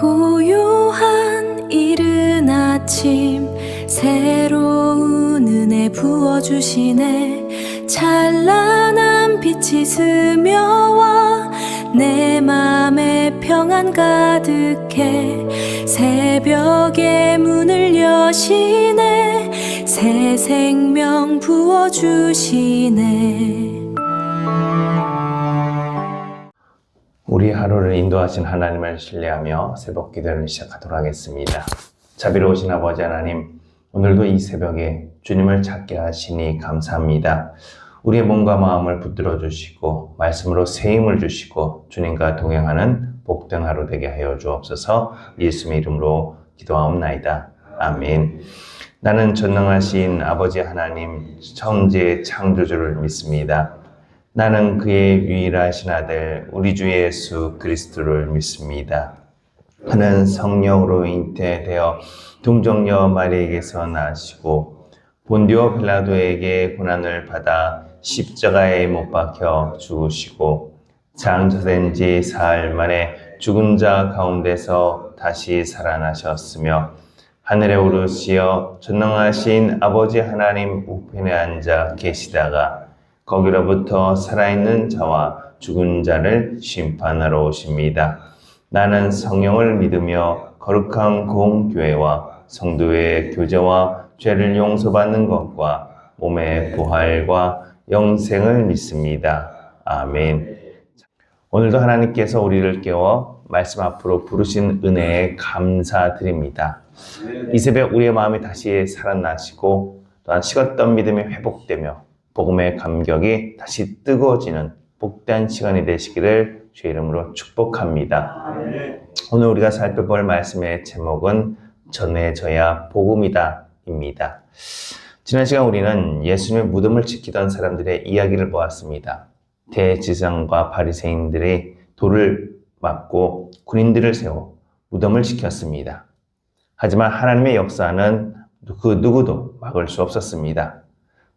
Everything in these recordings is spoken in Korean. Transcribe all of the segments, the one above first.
고요한 이른 아침 새로운 은혜 부어주시네. 찬란한 빛이 스며와 내 맘에 평안 가득해. 새벽의 문을 여시네. 새 생명 부어주시네. 우리 하루를 인도하신 하나님을 신뢰하며 새벽 기도를 시작하도록 하겠습니다. 자비로우신 아버지 하나님, 오늘도 이 새벽에 주님을 찾게 하시니 감사합니다. 우리의 몸과 마음을 붙들어 주시고 말씀으로 새 힘을 주시고 주님과 동행하는 복된 하루 되게 하여 주옵소서. 예수님의 이름으로 기도하옵나이다. 아멘. 나는 전능하신 아버지 하나님 천지의 창조주를 믿습니다. 나는 그의 유일하신 아들 우리 주 예수 그리스도를 믿습니다. 그는 성령으로 잉태되어 동정녀 마리에게서 나시고 본디오 빌라도에게 고난을 받아 십자가에 못 박혀 죽으시고 장사된 지 사흘 만에 죽은 자 가운데서 다시 살아나셨으며 하늘에 오르시어 전능하신 아버지 하나님 우편에 앉아 계시다가 거기로부터 살아있는 자와 죽은 자를 심판하러 오십니다. 나는 성령을 믿으며 거룩한 공교회와 성도의 교제와 죄를 용서받는 것과 몸의 부활과 영생을 믿습니다. 아멘. 오늘도 하나님께서 우리를 깨워 말씀 앞으로 부르신 은혜에 감사드립니다. 이 새벽 우리의 마음이 다시 살아나시고 또한 식었던 믿음이 회복되며 복음의 감격이 다시 뜨거워지는 복된 시간이 되시기를 주의 이름으로 축복합니다. 오늘 우리가 살펴볼 말씀의 제목은 전해져야 복음이다 입니다. 지난 시간 우리는 예수님의 무덤을 지키던 사람들의 이야기를 보았습니다. 대제사장과 바리새인들이 돌을 맞고 군인들을 세워 무덤을 지켰습니다. 하지만 하나님의 역사는 그 누구도 막을 수 없었습니다.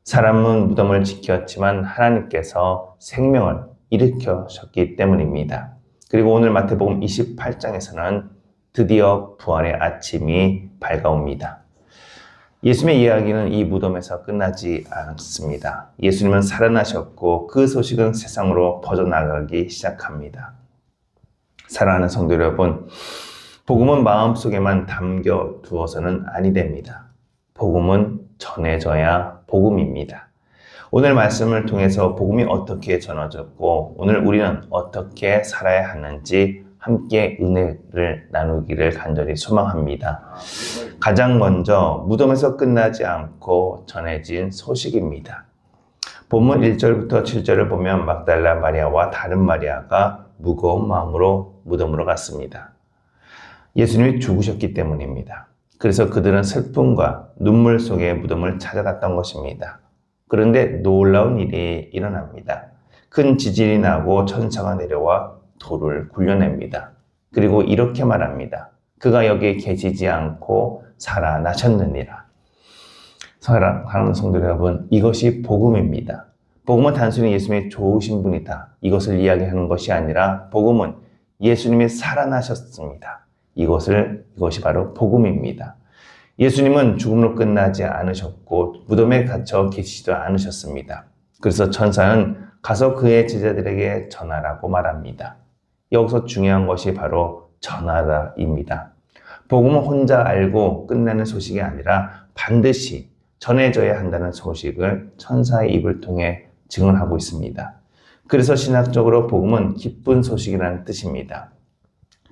사람은 무덤을 지켰지만 하나님께서 생명을 일으켜셨기 때문입니다. 그리고 오늘 마태복음 28장에서는 드디어 부활의 아침이 밝아옵니다. 예수님의 이야기는 이 무덤에서 끝나지 않습니다. 예수님은 살아나셨고 그 소식은 세상으로 퍼져나가기 시작합니다. 사랑하는 성도 여러분, 복음은 마음속에만 담겨두어서는 아니 됩니다. 복음은 전해져야 복음입니다. 오늘 말씀을 통해서 복음이 어떻게 전해졌고 오늘 우리는 어떻게 살아야 하는지 함께 은혜를 나누기를 간절히 소망합니다. 가장 먼저 무덤에서 끝나지 않고 전해진 소식입니다. 본문 1절부터 7절을 보면 막달라 마리아와 다른 마리아가 무거운 마음으로 무덤으로 갔습니다. 예수님이 죽으셨기 때문입니다. 그래서 그들은 슬픔과 눈물 속에 무덤을 찾아갔던 것입니다. 그런데 놀라운 일이 일어납니다. 큰 지진이 나고 천사가 내려와 돌을 굴려냅니다. 그리고 이렇게 말합니다. 그가 여기에 계시지 않고 살아나셨느니라. 사랑하는 성도 여러분, 이것이 복음입니다. 복음은 단순히 예수님이 좋으신 분이다, 이것을 이야기하는 것이 아니라 복음은 예수님이 살아나셨습니다. 이것이 바로 복음입니다. 예수님은 죽음으로 끝나지 않으셨고 무덤에 갇혀 계시지도 않으셨습니다. 그래서 천사는 가서 그의 제자들에게 전하라고 말합니다. 여기서 중요한 것이 바로 전하다입니다. 복음은 혼자 알고 끝내는 소식이 아니라 반드시 전해져야 한다는 소식을 천사의 입을 통해 증언하고 있습니다. 그래서 신학적으로 복음은 기쁜 소식이라는 뜻입니다.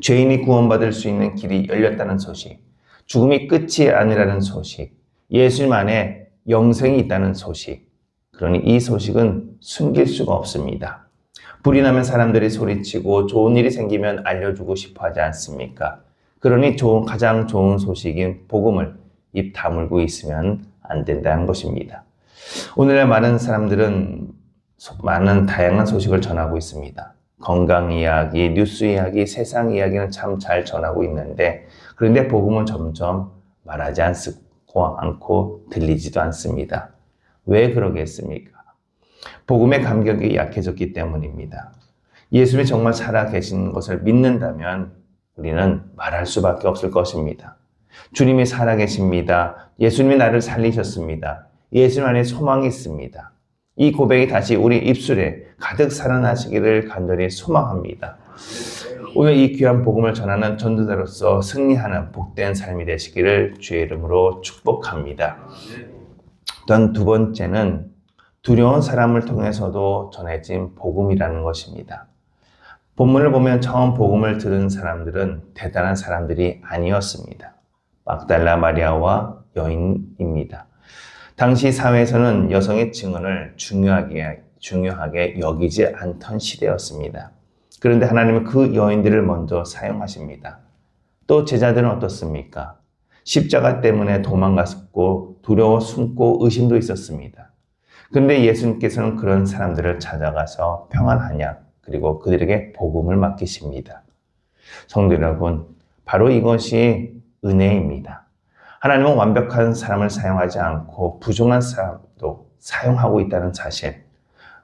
죄인이 구원받을 수 있는 길이 열렸다는 소식, 죽음이 끝이 아니라는 소식, 예수님 안에 영생이 있다는 소식. 그러니 이 소식은 숨길 수가 없습니다. 불이 나면 사람들이 소리치고 좋은 일이 생기면 알려주고 싶어 하지 않습니까? 그러니 가장 좋은 소식인 복음을 입 다물고 있으면 안 된다는 것입니다. 오늘날 많은 사람들은 많은 다양한 소식을 전하고 있습니다. 건강 이야기, 뉴스 이야기, 세상 이야기는 참 잘 전하고 있는데 그런데 복음은 점점 말하지 않고 들리지도 않습니다. 왜 그러겠습니까? 복음의 감격이 약해졌기 때문입니다. 예수님이 정말 살아계신 것을 믿는다면 우리는 말할 수밖에 없을 것입니다. 주님이 살아계십니다. 예수님이 나를 살리셨습니다. 예수님 안에 소망이 있습니다. 이 고백이 다시 우리 입술에 가득 살아나시기를 간절히 소망합니다. 오늘 이 귀한 복음을 전하는 전도자로서 승리하는 복된 삶이 되시기를 주의 이름으로 축복합니다. 또한 두 번째는 두려운 사람을 통해서도 전해진 복음이라는 것입니다. 본문을 보면 처음 복음을 들은 사람들은 대단한 사람들이 아니었습니다. 막달라 마리아와 여인입니다. 당시 사회에서는 여성의 증언을 중요하게 여기지 않던 시대였습니다. 그런데 하나님은 그 여인들을 먼저 사용하십니다. 또 제자들은 어떻습니까? 십자가 때문에 도망갔고 두려워 숨고 의심도 있었습니다. 그런데 예수님께서는 그런 사람들을 찾아가서 평안하냐 그리고 그들에게 복음을 맡기십니다. 성도 여러분, 바로 이것이 은혜입니다. 하나님은 완벽한 사람을 사용하지 않고 부족한 사람도 사용하고 있다는 사실.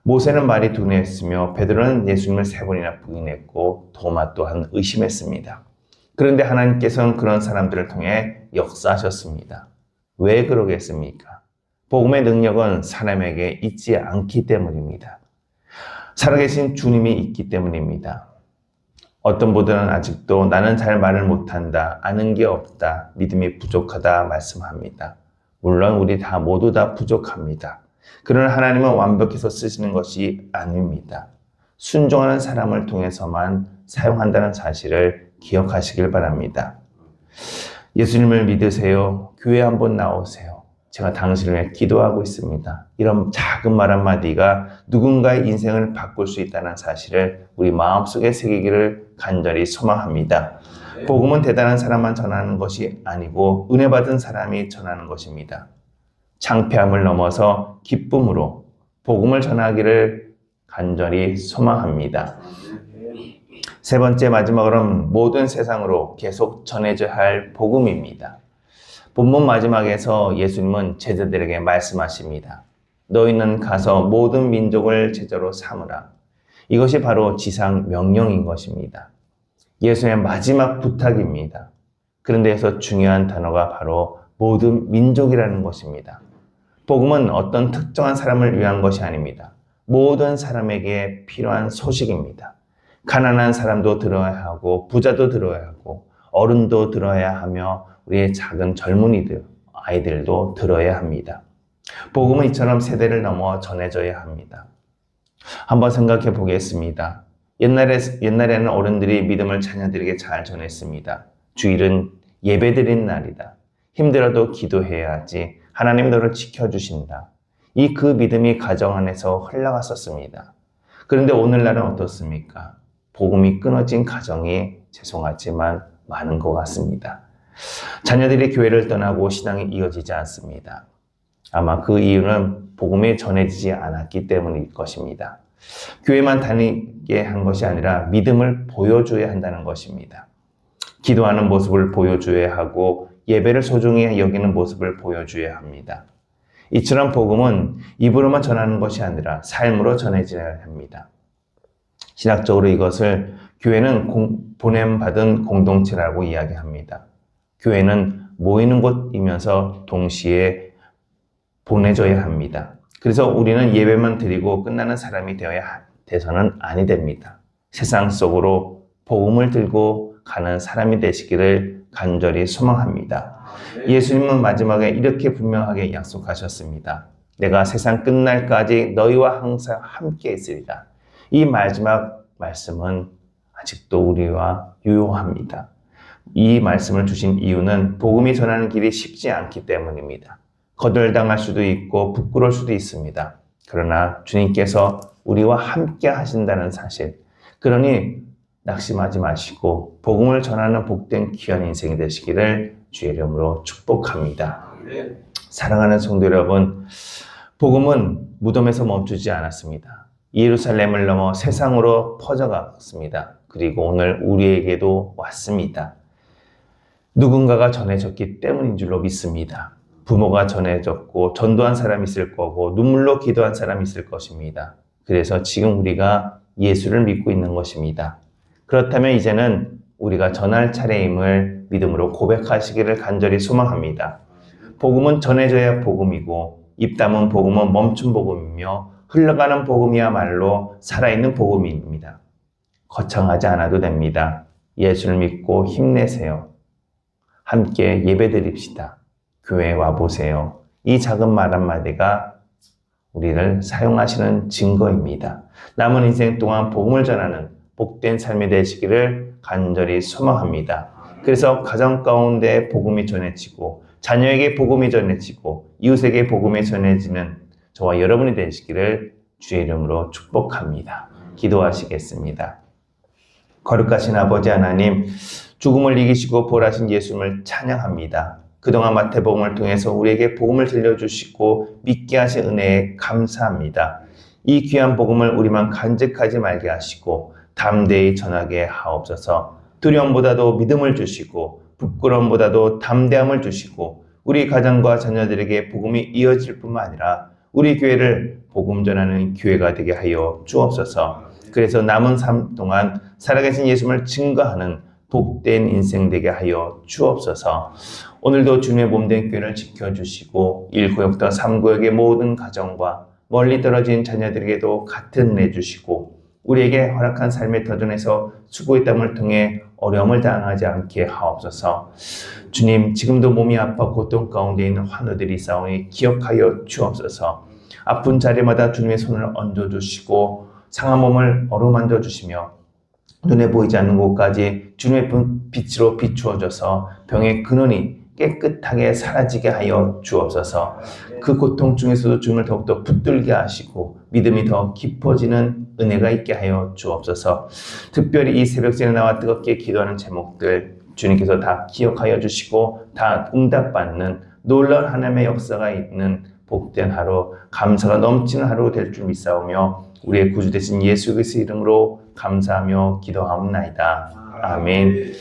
모세는 말이 둔했으며 베드로는 예수님을 3번이나 부인했고 도마 또한 의심했습니다. 그런데 하나님께서는 그런 사람들을 통해 역사하셨습니다. 왜 그러겠습니까? 복음의 능력은 사람에게 있지 않기 때문입니다. 살아계신 주님이 있기 때문입니다. 어떤 분들은 아직도 나는 잘 말을 못한다, 아는 게 없다, 믿음이 부족하다 말씀합니다. 물론 우리 다 모두 다 부족합니다. 그러나 하나님은 완벽해서 쓰시는 것이 아닙니다. 순종하는 사람을 통해서만 사용한다는 사실을 기억하시길 바랍니다. 예수님을 믿으세요. 교회 한번 나오세요. 제가 당신을 위해 기도하고 있습니다. 이런 작은 말 한마디가 누군가의 인생을 바꿀 수 있다는 사실을 우리 마음속에 새기기를 간절히 소망합니다. 복음은 대단한 사람만 전하는 것이 아니고 은혜 받은 사람이 전하는 것입니다. 창피함을 넘어서 기쁨으로 복음을 전하기를 간절히 소망합니다. 세 번째 마지막으로는 모든 세상으로 계속 전해져야 할 복음입니다. 본문 마지막에서 예수님은 제자들에게 말씀하십니다. 너희는 가서 모든 민족을 제자로 삼으라. 이것이 바로 지상 명령인 것입니다. 예수님의 마지막 부탁입니다. 그런데 여기서 중요한 단어가 바로 모든 민족이라는 것입니다. 복음은 어떤 특정한 사람을 위한 것이 아닙니다. 모든 사람에게 필요한 소식입니다. 가난한 사람도 들어야 하고 부자도 들어야 하고 어른도 들어야 하며 우리의 작은 젊은이들, 아이들도 들어야 합니다. 복음은 이처럼 세대를 넘어 전해져야 합니다. 한번 생각해 보겠습니다. 옛날에는 어른들이 믿음을 자녀들에게 잘 전했습니다. 주일은 예배드린 날이다. 힘들어도 기도해야지. 하나님 너를 지켜주신다. 그 믿음이 가정 안에서 흘러갔었습니다. 그런데 오늘날은 어떻습니까? 복음이 끊어진 가정이 죄송하지만 많은 것 같습니다. 자녀들이 교회를 떠나고 신앙이 이어지지 않습니다. 아마 그 이유는 복음이 전해지지 않았기 때문일 것입니다. 교회만 다니게 한 것이 아니라 믿음을 보여줘야 한다는 것입니다. 기도하는 모습을 보여줘야 하고 예배를 소중히 여기는 모습을 보여줘야 합니다. 이처럼 복음은 입으로만 전하는 것이 아니라 삶으로 전해져야 합니다. 신학적으로 이것을 교회는 보냄받은 공동체라고 이야기합니다. 교회는 모이는 곳이면서 동시에 보내줘야 합니다. 그래서 우리는 예배만 드리고 끝나는 사람이 돼서는 아니 됩니다. 세상 속으로 복음을 들고 가는 사람이 되시기를 간절히 소망합니다. 예수님은 마지막에 이렇게 분명하게 약속하셨습니다. 내가 세상 끝날까지 너희와 항상 함께 있으리라. 이 마지막 말씀은 아직도 우리와 유효합니다. 이 말씀을 주신 이유는 복음이 전하는 길이 쉽지 않기 때문입니다. 거절당할 수도 있고 부끄러울 수도 있습니다. 그러나 주님께서 우리와 함께 하신다는 사실, 그러니 낙심하지 마시고 복음을 전하는 복된 귀한 인생이 되시기를 주의 이름으로 축복합니다. 사랑하는 성도 여러분, 복음은 무덤에서 멈추지 않았습니다. 예루살렘을 넘어 세상으로 퍼져갔습니다. 그리고 오늘 우리에게도 왔습니다. 누군가가 전해졌기 때문인 줄로 믿습니다. 부모가 전해졌고 전도한 사람이 있을 거고 눈물로 기도한 사람이 있을 것입니다. 그래서 지금 우리가 예수를 믿고 있는 것입니다. 그렇다면 이제는 우리가 전할 차례임을 믿음으로 고백하시기를 간절히 소망합니다. 복음은 전해져야 복음이고 입담은 복음은 멈춘 복음이며 흘러가는 복음이야말로 살아있는 복음입니다. 거창하지 않아도 됩니다. 예수를 믿고 힘내세요. 함께 예배드립시다. 교회에 와보세요. 이 작은 말 한마디가 우리를 사용하시는 증거입니다. 남은 인생 동안 복음을 전하는 복된 삶이 되시기를 간절히 소망합니다. 그래서 가정 가운데 복음이 전해지고 자녀에게 복음이 전해지고 이웃에게 복음이 전해지는 저와 여러분이 되시기를 주의 이름으로 축복합니다. 기도하시겠습니다. 거룩하신 아버지 하나님, 죽음을 이기시고 부활하신 예수님을 찬양합니다. 그동안 마태복음을 통해서 우리에게 복음을 들려주시고 믿게 하신 은혜에 감사합니다. 이 귀한 복음을 우리만 간직하지 말게 하시고 담대히 전하게 하옵소서. 두려움보다도 믿음을 주시고 부끄러움보다도 담대함을 주시고 우리 가정과 자녀들에게 복음이 이어질 뿐만 아니라 우리 교회를 복음 전하는 교회가 되게 하여 주옵소서. 그래서 남은 삶 동안 살아계신 예수님을 증거하는 복된 인생 되게 하여 주옵소서. 오늘도 주님의 몸된 교회를 지켜주시고 1구역부터 3구역의 모든 가정과 멀리 떨어진 자녀들에게도 같은 은혜 주시고 우리에게 허락한 삶의 터전에서 수고의 땀을 통해 어려움을 당하지 않게 하옵소서. 주님, 지금도 몸이 아파 고통 가운데 있는 환우들이 있사오니 기억하여 주옵소서. 아픈 자리마다 주님의 손을 얹어주시고 상한 몸을 어루만져 주시며 눈에 보이지 않는 곳까지 주님의 빛으로 비추어져서 병의 근원이 깨끗하게 사라지게 하여 주옵소서. 그 고통 중에서도 주님을 더욱더 붙들게 하시고 믿음이 더 깊어지는 은혜가 있게 하여 주옵소서. 특별히 이 새벽전에 나와 뜨겁게 기도하는 제목들 주님께서 다 기억하여 주시고 다 응답받는 놀라운 하나님의 역사가 있는 복된 하루, 감사가 넘치는 하루 될 줄 믿사오며 우리의 구주 되신 예수 그리스도의 이름으로 감사하며 기도하옵나이다. 아멘.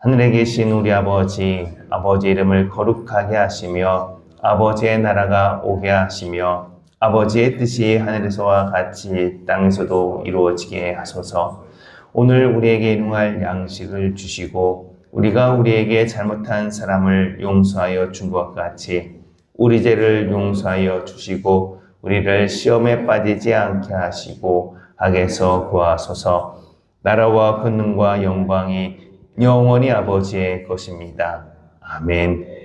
하늘에 계신 우리 아버지, 아버지의 이름을 거룩하게 하시며 아버지의 나라가 오게 하시며 아버지의 뜻이 하늘에서와 같이 땅에서도 이루어지게 하소서. 오늘 우리에게 일용할 양식을 주시고 우리가 우리에게 잘못한 사람을 용서하여 준 것 같이 우리 죄를 용서하여 주시고 우리를 시험에 빠지지 않게 하시고 악에서 구하소서. 나라와 권능과 영광이 영원히 아버지의 것입니다. 아멘.